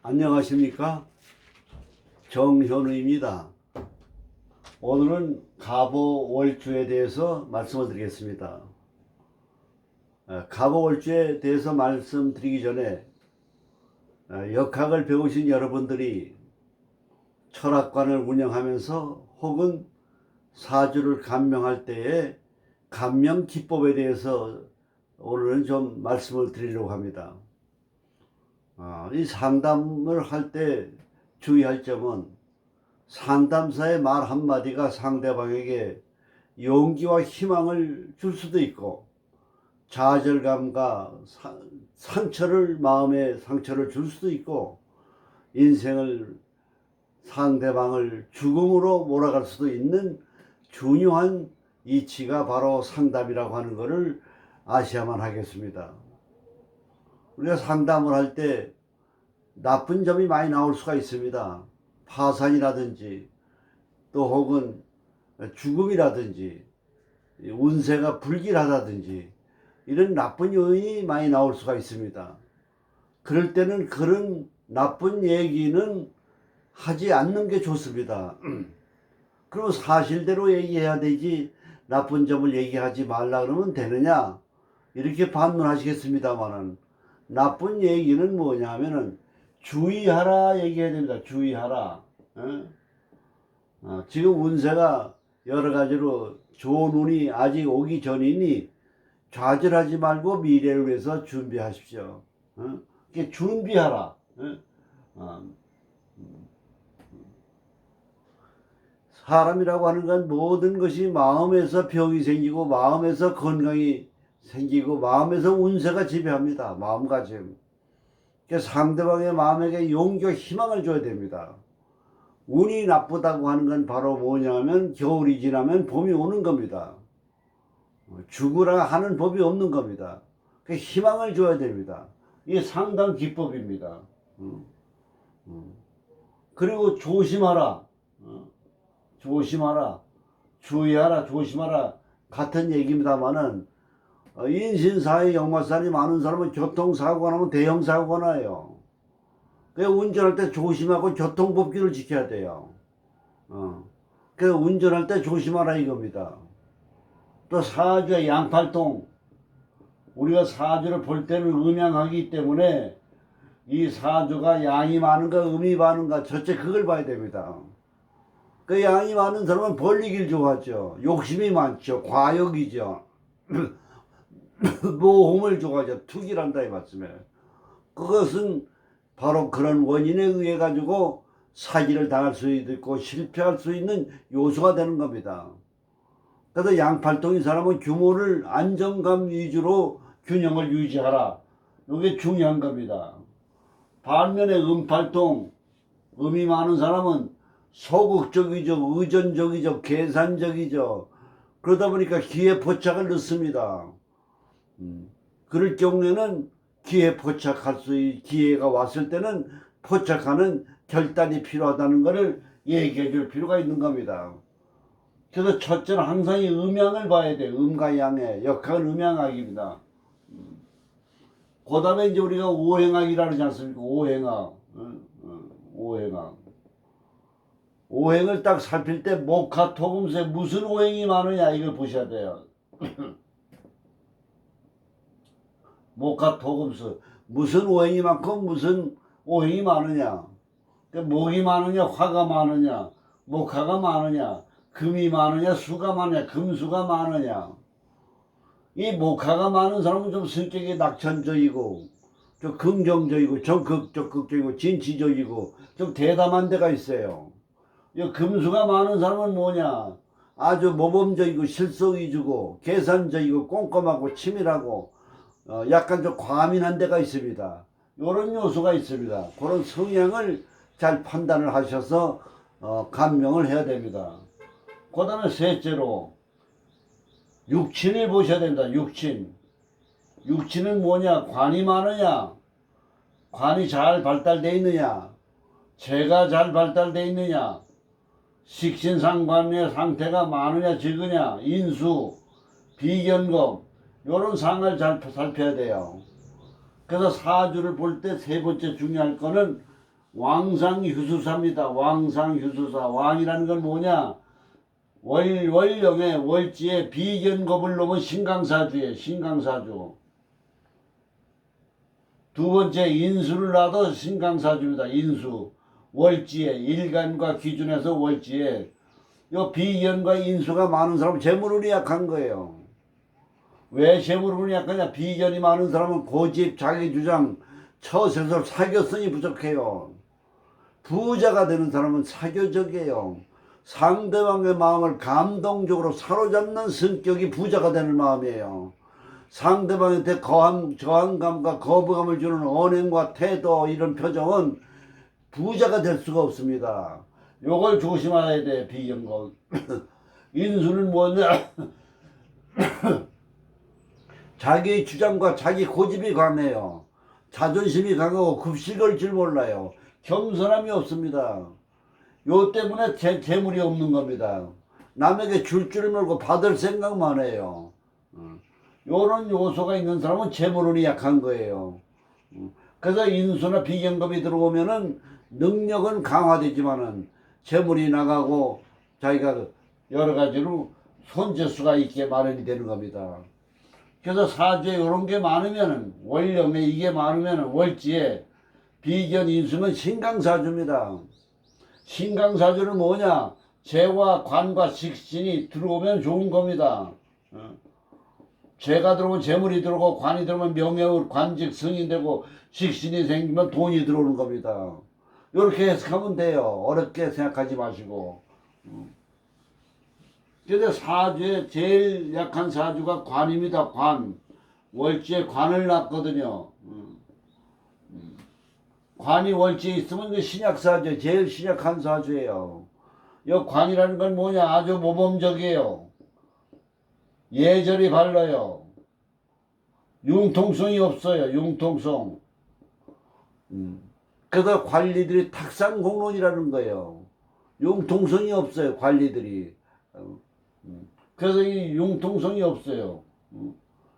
안녕하십니까? 정현우입니다. 오늘은 갑오월주에 대해서 말씀을 드리겠습니다. 갑오월주에 대해서 말씀드리기 전에 역학을 배우신 여러분들이 철학관을 운영하면서 혹은 사주를 감명할 때의 감명 기법에 대해서 오늘은 좀 말씀을 드리려고 합니다. 이 상담을 할 때 주의할 점은 상담사의 말 한마디가 상대방에게 용기와 희망을 줄 수도 있고 좌절감과 마음의 상처를 줄 수도 있고 상대방을 죽음으로 몰아갈 수도 있는 중요한 이치가 바로 상담이라고 하는 것을 아셔야만 하겠습니다. 우리가 상담을 할 때 나쁜 점이 많이 나올 수가 있습니다. 파산이라든지 또 혹은 죽음이라든지 운세가 불길하다든지 이런 나쁜 요인이 많이 나올 수가 있습니다. 그럴 때는 그런 나쁜 얘기는 하지 않는 게 좋습니다. 그러면 사실대로 얘기해야 되지 나쁜 점을 얘기하지 말라 그러면 되느냐 이렇게 반문하시겠습니다만은 나쁜 얘기는 뭐냐 하면은 주의하라 얘기해야 됩니다. 주의하라. 지금 운세가 여러 가지로 좋은 운이 아직 오기 전이니 좌절하지 말고 미래를 위해서 준비하십시오. 이렇게 준비하라. 사람이라고 하는 건 모든 것이 마음에서 병이 생기고 마음에서 건강이 생기고 마음에서 운세가 지배합니다. 마음가짐. 상대방의 마음에게 용기와 희망을 줘야 됩니다. 운이 나쁘다고 하는 건 바로 뭐냐면 겨울이 지나면 봄이 오는 겁니다. 죽으라 하는 법이 없는 겁니다. 희망을 줘야 됩니다. 이게 상당 기법입니다. 그리고 조심하라. 조심하라. 주의하라. 조심하라. 같은 얘기입니다만은 인신사회 역마살이 많은 사람은 교통사고가 나면 대형사고가 나요. 운전할 때 조심하고 교통법규를 지켜야 돼요. 그래서 운전할 때 조심하라 이겁니다. 또 사주의 양팔동, 우리가 사주를 볼 때는 음양하기 때문에 이 사주가 양이 많은가 음이 많은가 첫째 그걸 봐야 됩니다. 그 양이 많은 사람은 벌리기를 좋아하죠. 욕심이 많죠. 과욕이죠. 모험을 좋아하죠. 투기란다 이 말씀에. 그것은 바로 그런 원인에 의해 가지고 사기를 당할 수 있고 실패할 수 있는 요소가 되는 겁니다. 그래서 양팔동인 사람은 규모를 안정감 위주로 균형을 유지하라. 이게 중요한 겁니다. 반면에 음팔동, 음이 많은 사람은 소극적이죠. 의존적이죠. 계산적이죠. 그러다 보니까 기회 포착을 넣습니다. 그럴 경우에는 기회가 왔을 때는 포착하는 결단이 필요하다는 것을 얘기해 줄 필요가 있는 겁니다. 그래서 첫째는 항상 이 음양을 봐야 돼. 음과 양의 역학은 음양학입니다. 그 다음에 이제 우리가 오행학이라 그러지 않습니까? 오행학. 오행을 딱 살필 때 목화토금수에 무슨 오행이 많으냐 이걸 보셔야 돼요. 목화토금수 무슨 오행이 많고 무슨 오행이 많으냐. 목이 많으냐 화가 많으냐 목화가 많으냐 금이 많으냐 수가 많으냐 금수가 많으냐. 이 목화가 많은 사람은 좀 성격이 낙천적이고 좀 긍정적이고 적극적이고 진취적이고 좀 대담한 데가 있어요. 이 금수가 많은 사람은 뭐냐 아주 모범적이고 실속 위주고 계산적이고 꼼꼼하고 치밀하고 약간 좀 과민한 데가 있습니다. 이런 요소가 있습니다. 그런 성향을 잘 판단을 하셔서 감명을 해야 됩니다. 그 다음에 셋째로 육친을 보셔야 됩니다. 육친은 뭐냐 관이 많으냐 관이 잘 발달되어 있느냐 재가 잘 발달되어 있느냐 식신상관의 상태가 많으냐 적으냐 인수 비견금 이런 상을 잘 살펴야 돼요. 그래서 사주를 볼 때 세 번째 중요할 거는 왕상휴수사입니다. 왕상휴수사. 왕이라는 건 뭐냐? 월령의 월지에 비견겁을 놓은 신강사주예요. 신강사주. 두 번째 인수를 놔도 신강사주입니다. 인수. 월지에 일간과 기준에서 월지에 요 비견과 인수가 많은 사람은 재물운이 약한 거예요. 왜 재물운이 약하냐? 비견이 많은 사람은 고집, 자기주장, 처세술, 사교성이 부족해요. 부자가 되는 사람은 사교적이에요. 상대방의 마음을 감동적으로 사로잡는 성격이 부자가 되는 마음이에요. 상대방한테 저항감과 거부감을 주는 언행과 태도, 이런 표정은 부자가 될 수가 없습니다. 요걸 조심해야 돼. 비견거. 인수는 뭐냐? 자기 주장과 자기 고집이 강해요. 자존심이 강하고 급식을 줄 몰라요. 겸손함이 없습니다. 요 때문에 재물이 없는 겁니다. 남에게 줄 모르고 받을 생각만 해요. 요런 요소가 있는 사람은 재물운이 약한 거예요. 그래서 인수나 비견겁이 들어오면은 능력은 강화되지만은 재물이 나가고 자기가 여러 가지로 손재수가 있게 마련이 되는 겁니다. 그래서 사주에 이런 게 많으면은, 월령에 이게 많으면은 월지에 비견 인수는 신강사주입니다. 신강사주는 뭐냐? 재와 관과 식신이 들어오면 좋은 겁니다. 재가 들어오면 재물이 들어오고, 관이 들어오면 명예의 관직 승이 되고, 식신이 생기면 돈이 들어오는 겁니다. 이렇게 해석하면 돼요. 어렵게 생각하지 마시고. 근데 사주에 제일 약한 사주가 관입니다. 관. 월지에 관을 놨거든요. 관이 월지에 있으면 그 신약사주, 제일 신약한 사주예요. 이 관이라는 건 뭐냐? 아주 모범적이에요. 예절이 발라요. 융통성이 없어요. 융통성. 그래서 관리들이 탁상공론이라는 거예요. 융통성이 없어요. 관리들이. 그래서 이 융통성이 없어요.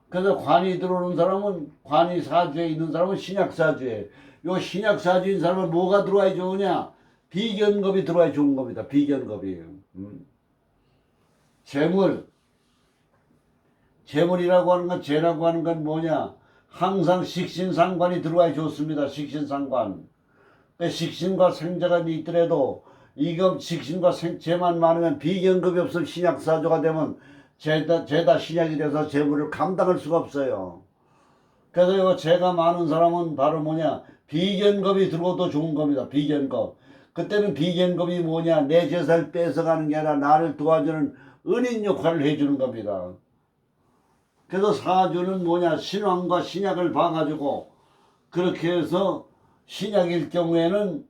그래서 관이 들어오는 사람은, 관이 사주에 있는 사람은 신약사주에, 요 신약사주인 사람은 뭐가 들어와야 좋으냐? 비견겁이 들어와야 좋은 겁니다. 비견겁이. 재물이라고 하는 건, 재라고 하는 건 뭐냐? 항상 식신상관이 들어와야 좋습니다. 식신상관. 식신과 생자가 있더라도 이거 식신과 재만 많으면 비견급이 없으면 신약사주가 되면 죄다 신약이 돼서 재물을 감당할 수가 없어요. 그래서 이거 죄가 많은 사람은 바로 뭐냐? 비견급이 들어도 좋은 겁니다. 비견급. 그때는 비견급이 뭐냐? 내 재산을 뺏어가는 게 아니라 나를 도와주는 은인 역할을 해주는 겁니다. 그래서 사주는 뭐냐? 신왕과 신약을 봐가지고 그렇게 해서 신약일 경우에는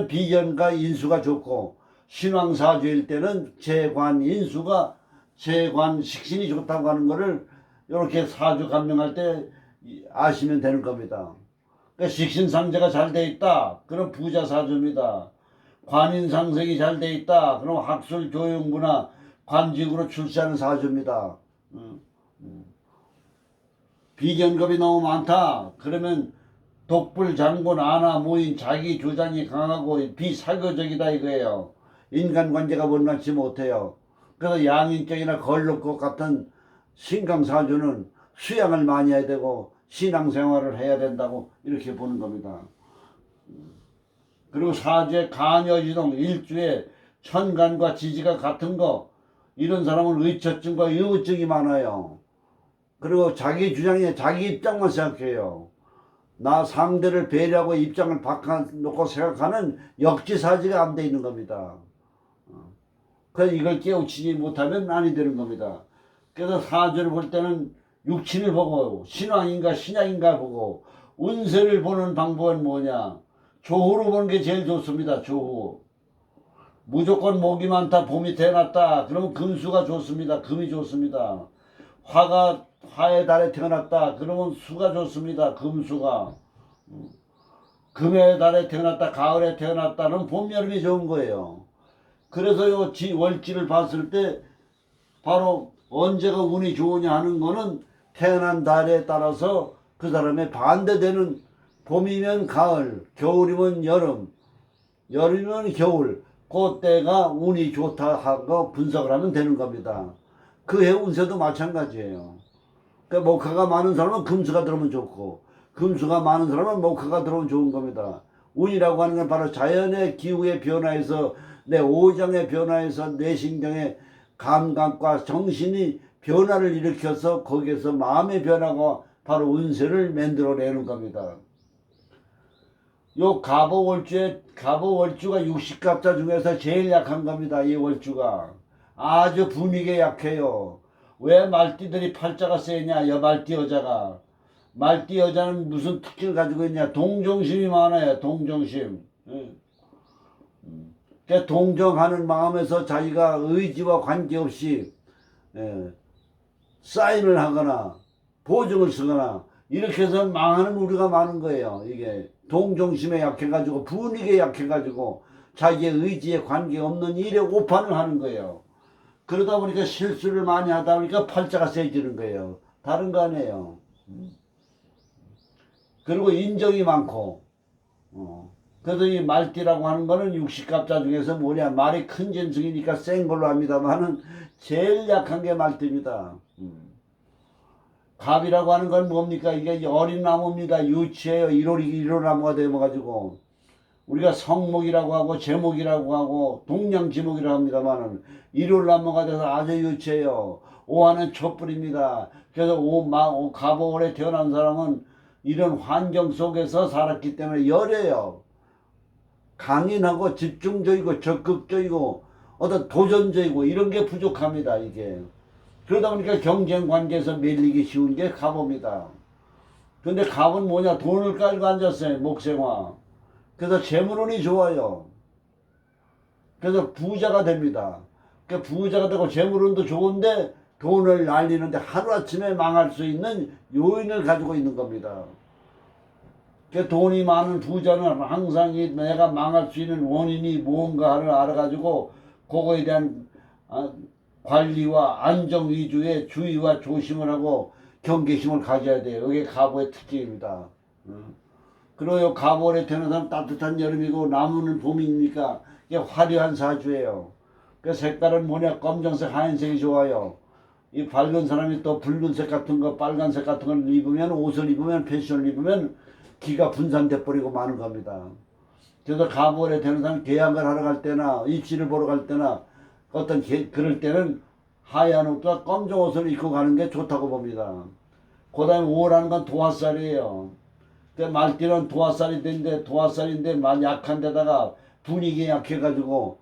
비견과 인수가 좋고, 신왕사주일 때는 재관 인수가, 재관 식신이 좋다고 하는 거를 이렇게 사주 감명할 때 아시면 되는 겁니다. 그러니까 식신상제가 잘 돼 있다, 그럼 부자 사주입니다. 관인상색이 잘 돼 있다, 그럼 학술 교육문화 관직으로 출세하는 사주입니다. 비견급이 너무 많다, 그러면 독불, 장군, 아나, 모인, 자기 주장이 강하고 비사교적이다 이거예요. 인간관계가 원만치 못해요. 그래서 양인격이나 걸록것 같은 신강사주는 수양을 많이 해야 되고 신앙생활을 해야 된다고 이렇게 보는 겁니다. 그리고 사주에 간여지동, 일주에 천간과 지지가 같은 거, 이런 사람은 의처증과 의우증이 많아요. 그리고 자기 주장에 자기 입장만 생각해요. 나 상대를 배려하고 입장을 바꿔놓고 생각하는 역지사지가 안 돼 있는 겁니다. 그래서 이걸 깨우치지 못하면 아니 되는 겁니다. 그래서 사주를 볼 때는 육친을 보고 신왕인가 신약인가 보고, 운세를 보는 방법은 뭐냐? 조후로 보는 게 제일 좋습니다. 조후. 무조건 목이 많다, 봄이 태어났다, 그러면 금수가 좋습니다. 금이 좋습니다. 화의 달에 태어났다, 그러면 수가 좋습니다. 금수가. 금의 달에 태어났다, 가을에 태어났다는 봄, 여름이 좋은 거예요. 그래서 요 월지를 봤을 때 바로 언제가 운이 좋으냐 하는 거는 태어난 달에 따라서 그 사람의 반대되는 봄이면 가을, 겨울이면 여름, 여름이면 겨울, 그때가 운이 좋다 하고 분석을 하면 되는 겁니다. 그 해 운세도 마찬가지예요. 그러니까 목화가 많은 사람은 금수가 들어오면 좋고, 금수가 많은 사람은 목화가 들어오면 좋은 겁니다. 운이라고 하는 건 바로 자연의 기후의 변화에서, 내 오장의 변화에서 뇌신경의 감각과 정신이 변화를 일으켜서 거기에서 마음의 변화가 바로 운세를 만들어내는 겁니다. 요 갑오월주가 60갑자 중에서 제일 약한 겁니다. 이 월주가 아주 분위기에 약해요. 왜 말띠들이 팔자가 세냐? 말띠 여자가, 말띠 여자는 무슨 특징을 가지고 있냐? 동정심이 많아요. 동정심. 그러니까 동정하는 마음에서 자기가 의지와 관계없이 사인을 하거나 보증을 쓰거나 이렇게 해서 망하는 우리가 많은 거예요. 이게 동정심에 약해가지고, 분위기에 약해가지고, 자기의 의지에 관계없는 일에 오판을 하는 거예요. 그러다 보니까 실수를 많이 하다 보니까 팔자가 세지는 거예요. 다른 거 아니에요. 그리고 인정이 많고, 그래서 이 말띠라고 하는 거는 60갑자 중에서 뭐냐, 말이 큰 짐승이니까 센 걸로 합니다만은 제일 약한 게 말띠입니다. 갑이라고 하는 건 뭡니까? 이게 어린 나무입니다. 유치해요. 1월 나무가 되어가지고, 우리가 성목이라고 하고 제목이라고 하고 동량지목이라고 합니다만은 1월 나무가 돼서 아주 유치해요. 오화는 촛불입니다. 그래서 갑오월에 태어난 사람은 이런 환경 속에서 살았기 때문에 열해요. 강인하고 집중적이고 적극적이고 어떤 도전적이고 이런 게 부족합니다. 이게. 그러다 보니까 경쟁 관계에서 밀리기 쉬운 게 갑오입니다. 근데 갑은 뭐냐? 돈을 깔고 앉았어요. 목생화. 그래서 재물운이 좋아요. 그래서 부자가 됩니다. 그러니까 부자가 되고 재물운도 좋은데 돈을 날리는데 하루아침에 망할 수 있는 요인을 가지고 있는 겁니다. 그러니까 돈이 많은 부자는 항상 내가 망할 수 있는 원인이 뭔가를 알아가지고 그거에 대한 관리와 안정 위주의 주의와 조심을 하고 경계심을 가져야 돼요. 이게 갑오의 특징입니다. 그리고 갑오월에 태어난 사람 따뜻한 여름이고 나무는 봄이니까 이게 화려한 사주예요. 그 색깔은 뭐냐? 검정색, 하얀색이 좋아요. 이 밝은 사람이 또 붉은색 같은 거, 빨간색 같은 걸 입으면, 옷을 입으면, 패션을 입으면 기가 분산돼 버리고 마는 겁니다. 그래서 갑오월에 태어난 사람 계약을 하러 갈 때나 입시를 보러 갈 때나 그럴 때는 하얀 옷과 검정 옷을 입고 가는 게 좋다고 봅니다. 그 다음에 5월하는 건 도화살이에요. 말띠는 도화살인데 말 약한 데다가 분위기에 약해가지고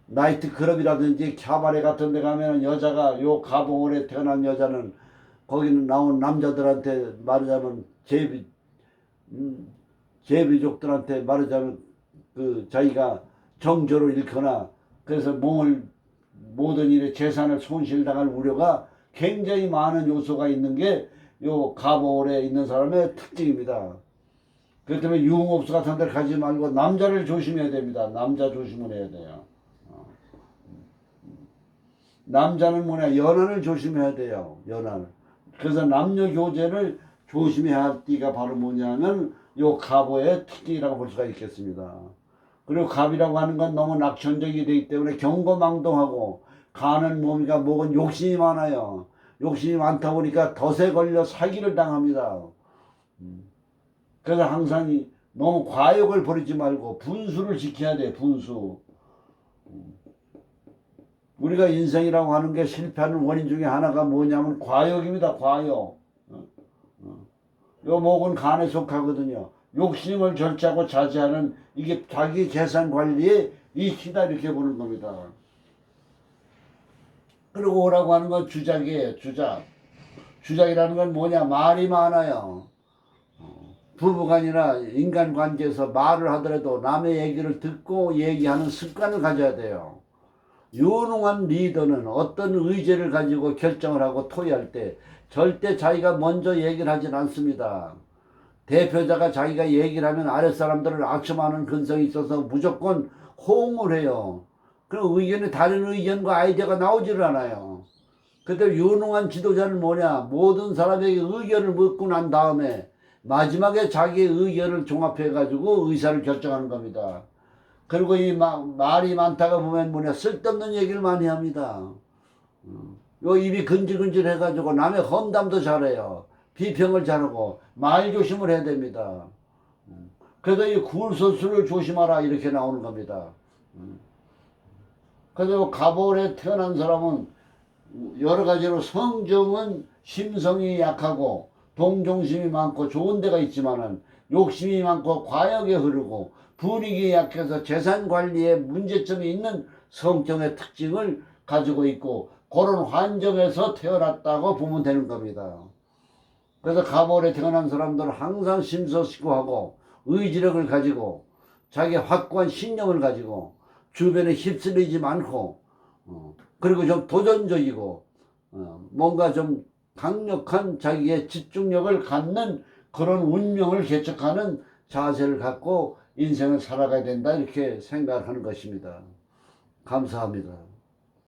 나이트 클럽이라든지 캬바레 같은 데 가면 여자가 요 갑오월에 태어난 여자는 거기는 나온 남자들한테 말하자면 제비족들한테 말하자면 그 자기가 정조를 잃거나 그래서 모든 일에 재산을 손실당할 우려가 굉장히 많은 요소가 있는 게 요 갑오월에 있는 사람의 특징입니다. 그렇기 때문에 유흥업소 같은 데 가지 말고 남자를 조심해야 됩니다. 남자 조심을 해야 돼요. 남자는 뭐냐? 연한을 조심해야 돼요. 연한. 그래서 남녀 교제를 조심해야 할 띠가 바로 뭐냐면 요 갑오의 특징이라고 볼 수가 있겠습니다. 그리고 갑이라고 하는 건 너무 낙천적이 되기 때문에 경거망동하고 가는 몸이가 목은 욕심이 많아요. 욕심이 많다 보니까 덫에 걸려 사기를 당합니다. 그래서 항상 너무 과욕을 버리지 말고 분수를 지켜야 돼. 분수. 우리가 인생이라고 하는 게 실패하는 원인 중에 하나가 뭐냐면 과욕입니다. 과욕. 요 목은 간에 속하거든요. 욕심을 절제하고 자제하는 이게 자기 재산 관리의 이치다 이렇게 보는 겁니다. 그리고 오라고 하는 건 주작이에요. 주작. 주작이라는 건 뭐냐? 말이 많아요. 부부간이나 인간관계에서 말을 하더라도 남의 얘기를 듣고 얘기하는 습관을 가져야 돼요. 유능한 리더는 어떤 의제를 가지고 결정을 하고 토의할 때 절대 자기가 먼저 얘기를 하진 않습니다. 대표자가 자기가 얘기를 하면 아랫사람들을 악심하는 근성이 있어서 무조건 호응을 해요. 그럼 다른 의견과 아이디어가 나오지를 않아요. 그때 유능한 지도자는 뭐냐? 모든 사람에게 의견을 묻고 난 다음에 마지막에 자기 의견을 종합해 가지고 의사를 결정하는 겁니다. 그리고 이 말이 많다가 보면 뭐냐 쓸데없는 얘기를 많이 합니다. 요 입이 근질근질 해가지고 남의 험담도 잘해요. 비평을 잘하고 말 조심을 해야 됩니다. 그래서 이 굴소수를 조심하라 이렇게 나오는 겁니다. 그래서 갑올에 태어난 사람은 여러 가지로 성정은 심성이 약하고 동정심이 많고 좋은 데가 있지만은 욕심이 많고 과욕에 흐르고 분위기에 약해서 재산 관리에 문제점이 있는 성격의 특징을 가지고 있고 그런 환경에서 태어났다고 보면 되는 겁니다. 그래서 갑올에 태어난 사람들은 항상 심서식고하고 의지력을 가지고 자기 확고한 신념을 가지고 주변에 휩쓸리지 않고 그리고 좀 도전적이고 뭔가 좀 강력한 자기의 집중력을 갖는 그런 운명을 개척하는 자세를 갖고 인생을 살아가야 된다 이렇게 생각하는 것입니다. 감사합니다.